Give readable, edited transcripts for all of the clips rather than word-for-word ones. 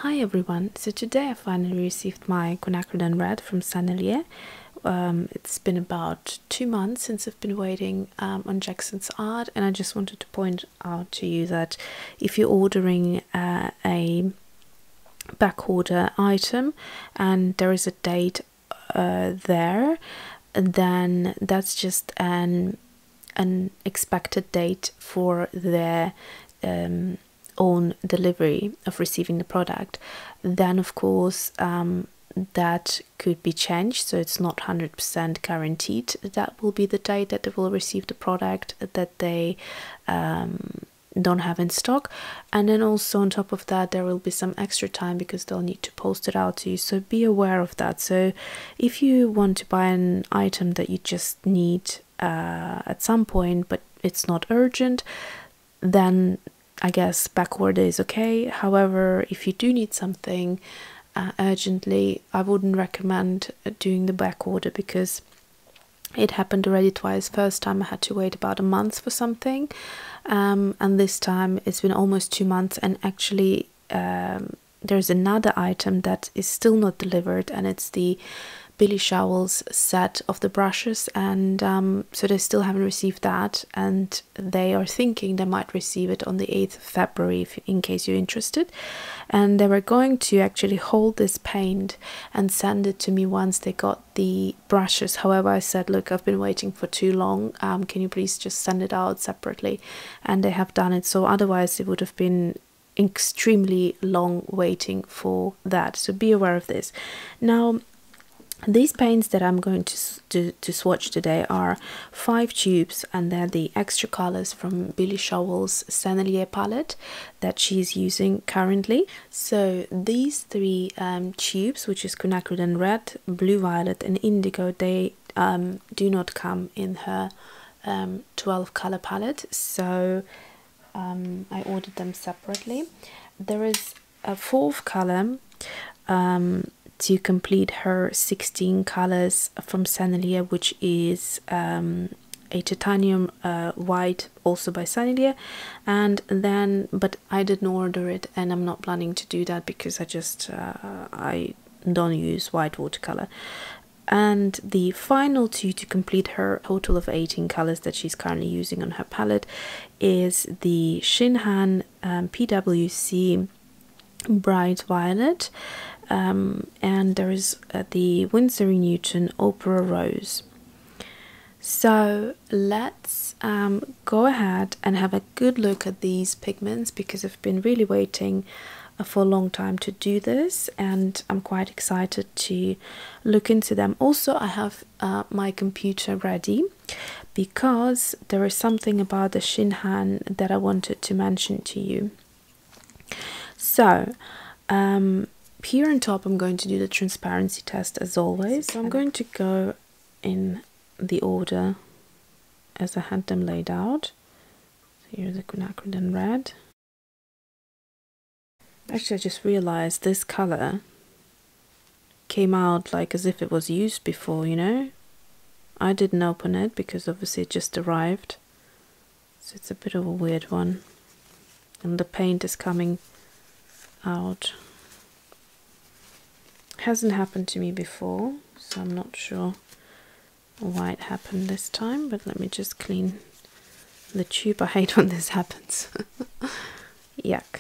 Hi everyone, so today I finally received my quinacridone red from Sennelier. It's been about 2 months since I've been waiting on Jackson's art, and I just wanted to point out to you that if you're ordering a back order item and there is a date there, then that's just an expected date for their own delivery of receiving the product. Then of course that could be changed, so it's not 100% guaranteed that will be the date that they will receive the product that they don't have in stock. And then also on top of that, there will be some extra time because they'll need to post it out to you, so be aware of that. So if you want to buy an item that you just need at some point but it's not urgent, then I guess back order is okay. However, if you do need something urgently, I wouldn't recommend doing the back order because it happened already twice. First time I had to wait about a month for something, and this time it's been almost 2 months, and actually there's another item that is still not delivered, and it's the Billy Showell's set of the brushes, and so they still haven't received that, and they are thinking they might receive it on the 8th of February in case you're interested. And they were going to actually hold this paint and send it to me once they got the brushes. However, I said, look, I've been waiting for too long, can you please just send it out separately? And they have done it, so otherwise it would have been extremely long waiting for that, so be aware of this. Now, these paints that I'm going to swatch today are 5 tubes, and they're the extra colors from Billy Showell's Sennelier palette that she's using currently. So these 3 tubes, which is quinacridone red, blue violet and indigo, they do not come in her 12 color palette, so I ordered them separately. There is a 4th color to complete her 16 colors from Sennelier, which is a titanium white, also by Sennelier. And then, but I didn't order it, and I'm not planning to do that because I don't use white watercolor. And the final 2 to complete her total of 18 colors that she's currently using on her palette is the Shin PWC Bright Violet, and there is the Winsor & Newton Opera Rose. So let's go ahead and have a good look at these pigments, because I've been really waiting for a long time to do this, and I'm quite excited to look into them. Also, I have my computer ready because there is something about the Shin that I wanted to mention to you. So here on top I'm going to do the transparency test as always. So I'm going to go in the order as I had them laid out. So here's the quinacridone red. Actually, I just realized this color came out like as if it was used before, you know. I didn't open it because obviously it just arrived, so it's a bit of a weird one, and the paint is coming out. Hasn't happened to me before, so I'm not sure why it happened this time, but let me just clean the tube. I hate when this happens. Yuck.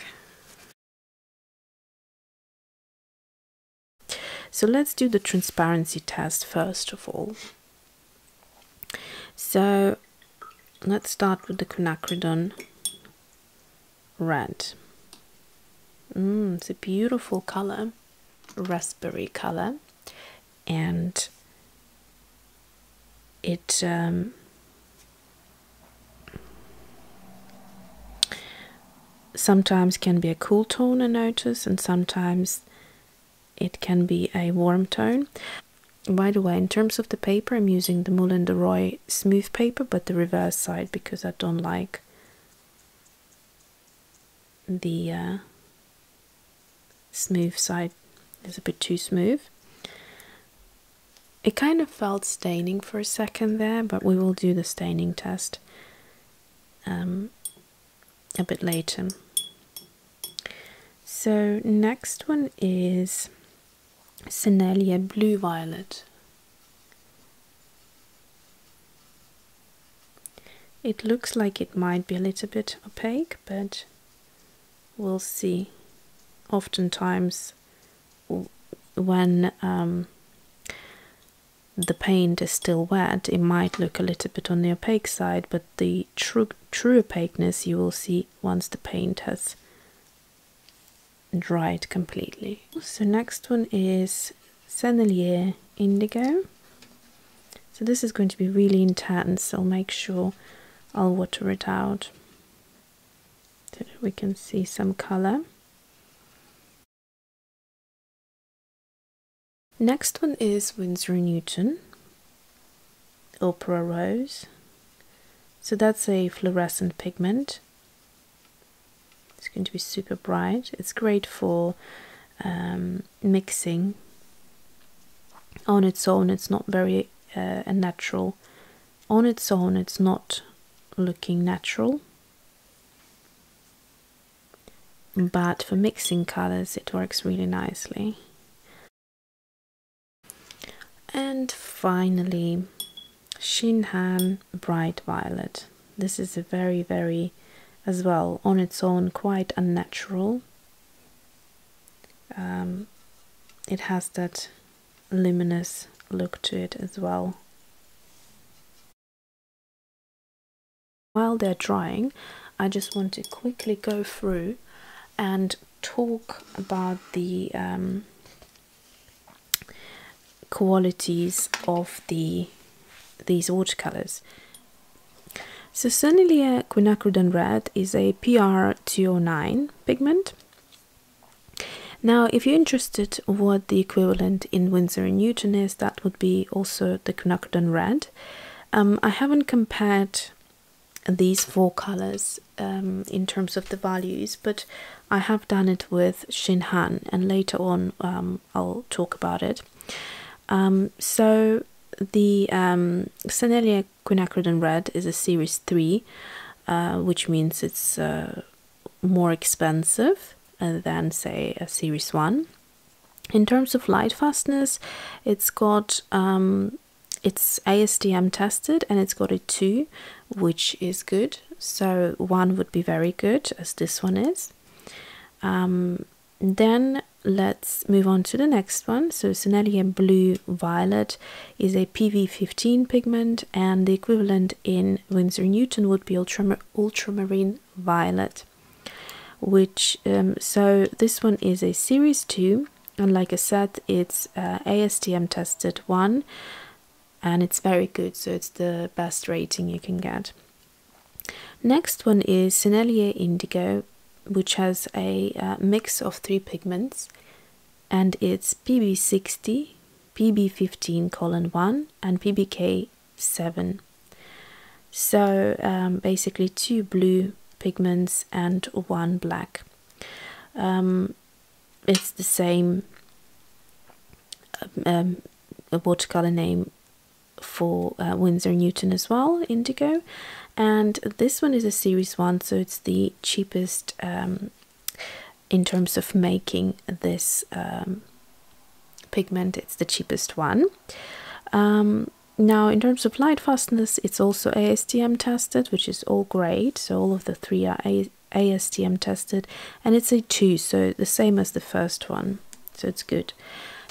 So let's do the transparency test first of all. So let's start with the quinacridone red. It's a beautiful color, raspberry color, and it sometimes can be a cool tone, I notice, and sometimes it can be a warm tone. By the way, in terms of the paper, I'm using the Moulin de Roy smooth paper, but the reverse side, because I don't like the smooth side. It's a bit too smooth. It kind of felt staining for a second there, but we will do the staining test a bit later. So next one is Sennelier Blue Violet. It looks like it might be a little bit opaque, but we'll see. Oftentimes when the paint is still wet, it might look a little bit on the opaque side, but the true opaqueness you will see once the paint has dried completely. So next one is Sennelier Indigo. So this is going to be really intense. I'll make sure I'll water it out so that we can see some color. Next one is Winsor & Newton Opera Rose. So that's a fluorescent pigment. It's going to be super bright. It's great for mixing. On its own, it's not very natural. On its own, it's not looking natural, but for mixing colors it works really nicely. And finally, Shin Bright Violet. This is a very, as well, on its own, quite unnatural. It has that luminous look to it as well. While they're drying, I just want to quickly go through and talk about the qualities of these watercolors. So Sennelier Quinacridone Red is a PR209 pigment. Now, if you're interested what the equivalent in Winsor & Newton is, that would be also the Quinacridone Red. I haven't compared these four colors in terms of the values, but I have done it with Shin, and later on I'll talk about it. So the Sennelier Quinacridone Red is a series 3, which means it's more expensive than, say, a series 1. In terms of light fastness, it's got it's ASTM tested, and it's got a 2, which is good. So 1 would be very good, as this one is. Then let's move on to the next one. So Sennelier Blue Violet is a PV15 pigment, and the equivalent in Winsor & Newton would be Ultramarine Violet, which so this one is a series 2, and like I said, it's ASTM tested 1, and it's very good, so it's the best rating you can get. Next one is Sennelier Indigo, which has a mix of 3 pigments, and it's PB60, PB15:1, and PBK7. So basically 2 blue pigments and 1 black. It's the same watercolor name for Winsor & Newton as well, Indigo, and this one is a series 1, so it's the cheapest in terms of making this pigment. It's the cheapest one. Now, in terms of light fastness, it's also ASTM tested, which is all great. So all of the 3 are ASTM tested, and it's a 2, so the same as the first one, so it's good.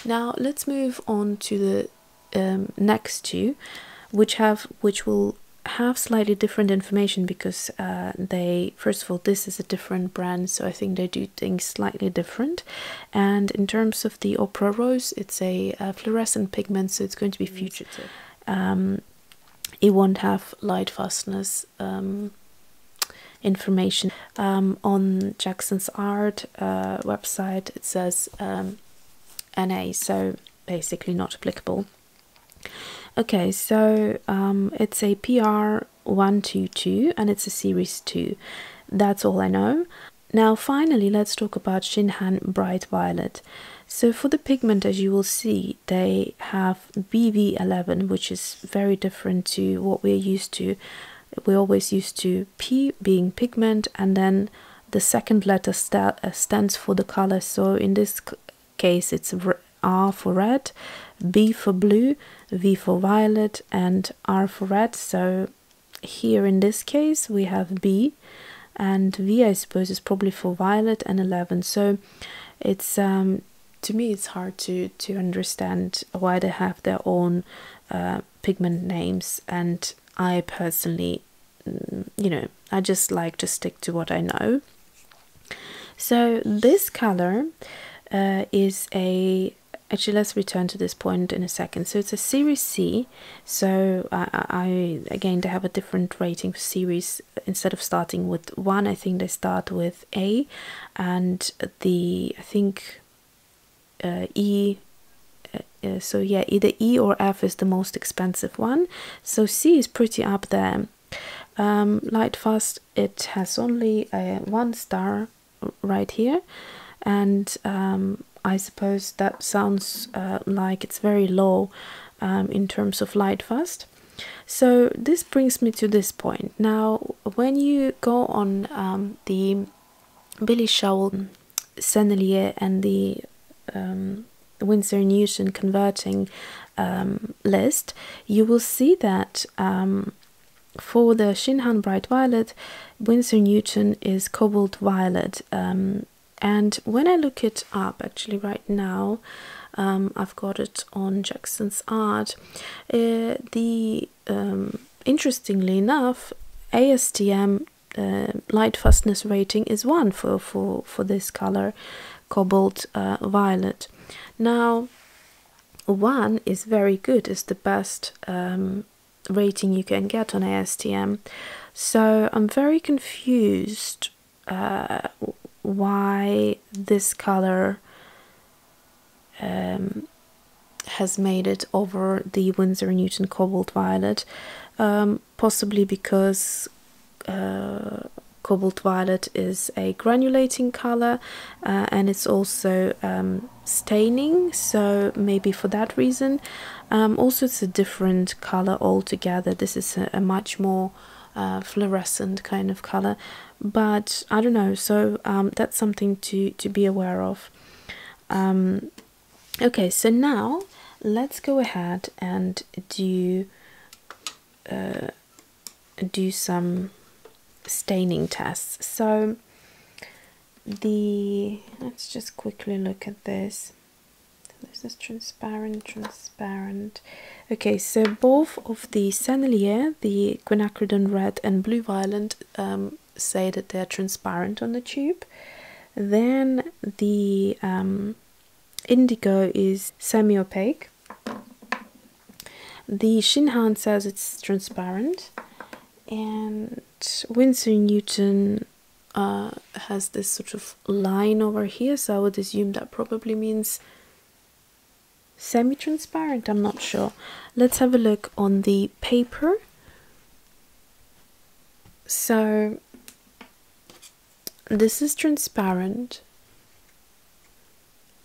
Now let's move on to the next 2, which will have slightly different information, because they, first of all, this is a different brand, so I think they do things slightly different. And in terms of the Opera Rose, it's a fluorescent pigment, so it's going to be fugitive. It won't have light fastness information. On Jackson's Art website, it says NA, so basically not applicable. Okay, so it's a PR122, and it's a series 2. That's all I know. Now finally, let's talk about Shin Bright Violet. So for the pigment, as you will see, they have BV11, which is very different to what we're used to. We're always used to P being pigment, and then the second letter stands for the color. So in this case it's R for red, B for blue, V for violet, and R for red. So here in this case we have B, and V I suppose is probably for violet, and 11. So it's to me it's hard to understand why they have their own pigment names, and I personally, you know, I just like to stick to what I know. So this color is a, actually let's return to this point in a second. So it's a series C, so I again they have a different rating for series. Instead of starting with 1, I think they start with A, and the I think E, so yeah, either E or F is the most expensive one. So C is pretty up there. Light Fast, it has only 1 star right here, and I suppose that sounds like it's very low in terms of light fast. So this brings me to this point. Now when you go on the Billy Showell, Sennelier and the Winsor & Newton converting list, you will see that for the Shin Bright Violet, Winsor & Newton is Cobalt Violet, and when I look it up actually right now, I've got it on Jackson's Art. Interestingly enough, ASTM light fastness rating is 1 for this color, Cobalt Violet. Now 1 is very good, it's the best rating you can get on ASTM. So I'm very confused why this color has made it over the Winsor & Newton Cobalt Violet, possibly because Cobalt Violet is a granulating color, and it's also staining, so maybe for that reason. Also it's a different color altogether. This is a much more fluorescent kind of color, but I don't know, so that's something to be aware of. Okay, so now let's go ahead and do some staining tests. So let's just quickly look at this. This is transparent. Okay, so both of the Sennelier, the quinacridone red and blue violet, say that they're transparent on the tube. Then the indigo is semi-opaque. The Shin says it's transparent, and Winsor & Newton has this sort of line over here, so I would assume that probably means semi-transparent, I'm not sure. Let's have a look on the paper. So this is transparent,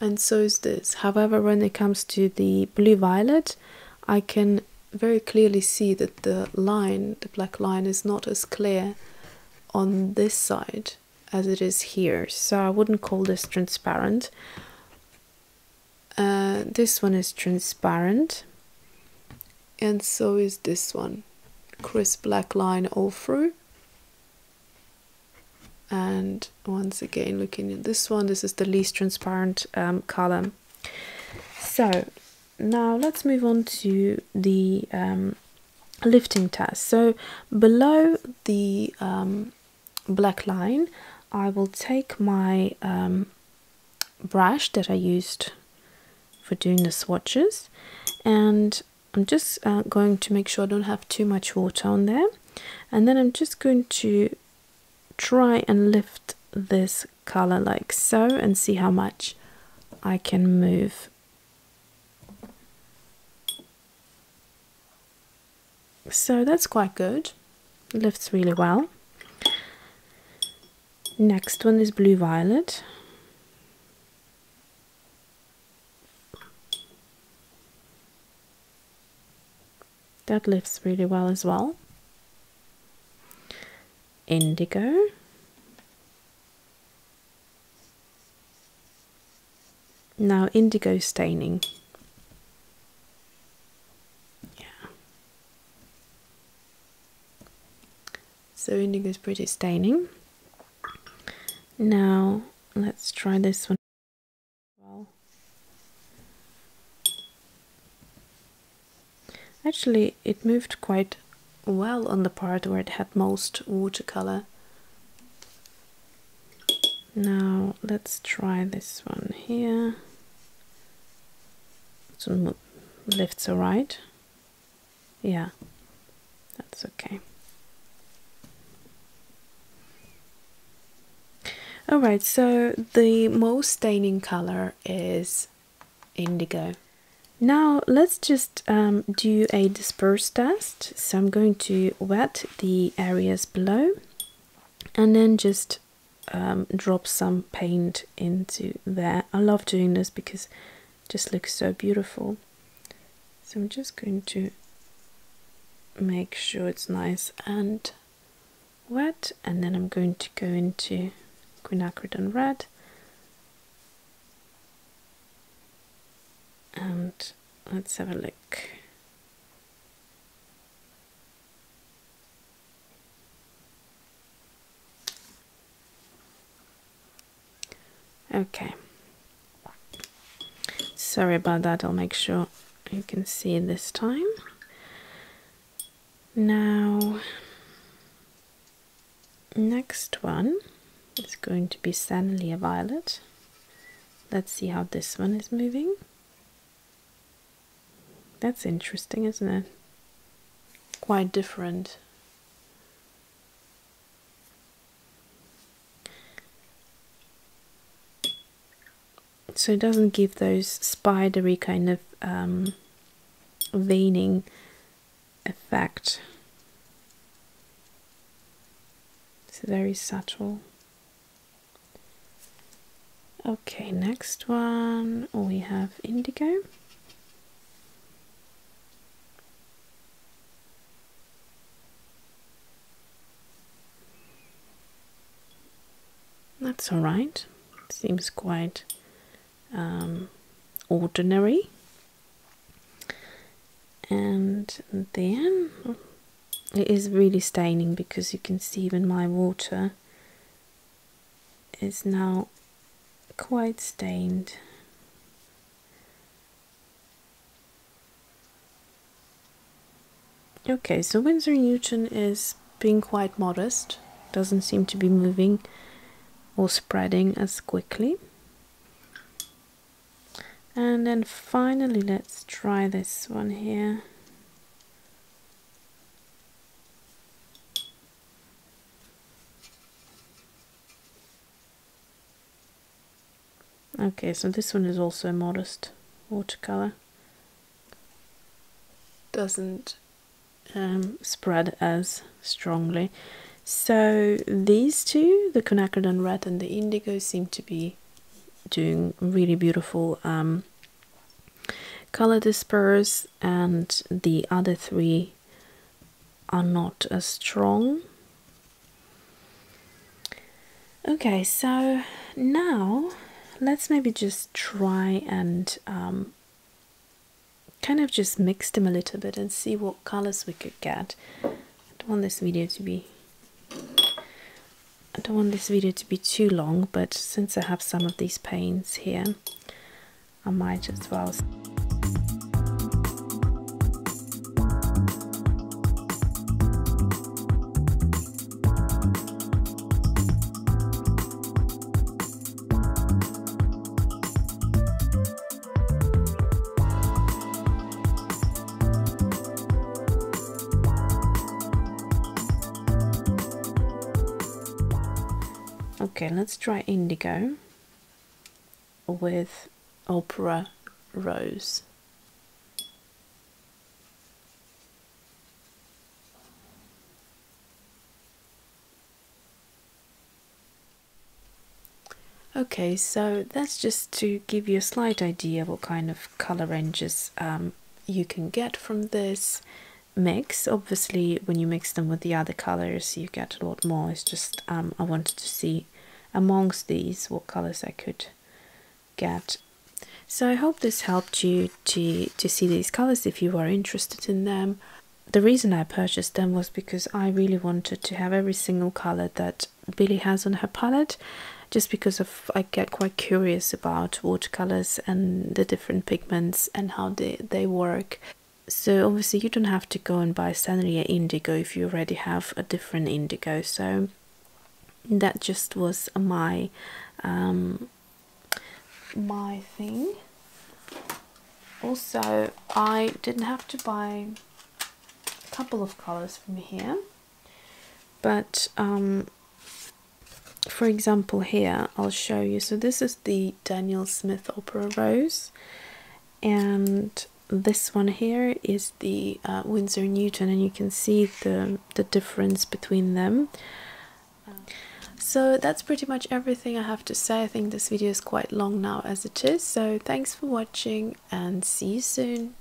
and so is this. However, when it comes to the blue violet, I can very clearly see that the line, the black line, is not as clear on this side as it is here, so I wouldn't call this transparent. This one is transparent, and so is this one. Crisp black line all through. And once again, looking at this one, this is the least transparent color. So now let's move on to the lifting test. So below the black line, I will take my brush that I used for doing the swatches, and I'm just going to make sure I don't have too much water on there, and then I'm just going to try and lift this color like so and see how much I can move. So that's quite good, it lifts really well. Next one is blue violet. That lifts really well as well. Indigo. Now indigo staining. Yeah. So indigo is pretty staining. Now let's try this one. Well, actually it moved quite well on the part where it had most watercolor. Now let's try this one here. So lifts are right. Yeah, that's okay. Alright, so the most staining color is indigo. Now let's just do a disperse test. So I'm going to wet the areas below and then just drop some paint into there. I love doing this because it just looks so beautiful. So I'm just going to make sure it's nice and wet, and then I'm going to go into quinacridone red and let's have a look. Okay, sorry about that, I'll make sure you can see this time. Now next one is going to be Sennelier Violet. Let's see how this one is moving. That's interesting, isn't it? Quite different. So it doesn't give those spidery kind of veining effect. It's very subtle. Okay, next one we have indigo. That's all right. Seems quite ordinary. And then it is really staining because you can see even my water is now quite stained. Okay, so Winsor & Newton is being quite modest, doesn't seem to be moving or spreading as quickly. And then finally let's try this one here. Okay, so this one is also a modest watercolor. Doesn't spread as strongly. So these two, the quinacridone red and the indigo, seem to be doing really beautiful color disperse, and the other three are not as strong. Okay, so now let's maybe just try and kind of just mix them a little bit and see what colors we could get. I don't want this video to be too long, but since I have some of these paints here, I might as well. Okay, let's try indigo with Opera Rose. Okay, so that's just to give you a slight idea of what kind of color ranges you can get from this mix. Obviously, when you mix them with the other colors, you get a lot more. It's just I wanted to see amongst these what colors I could get. So I hope this helped you to see these colors if you are interested in them. The reason I purchased them was because I really wanted to have every single color that Billie has on her palette, just because I get quite curious about watercolors and the different pigments and how they work. So obviously you don't have to go and buy Sennelier Indigo if you already have a different indigo. So that just was my my thing. Also, I didn't have to buy a couple of colors from here, but for example here I'll show you. So this is the Daniel Smith Opera Rose, and this one here is the Winsor Newton, and you can see the difference between them. So that's pretty much everything I have to say. I think this video is quite long now as it is, so thanks for watching and see you soon.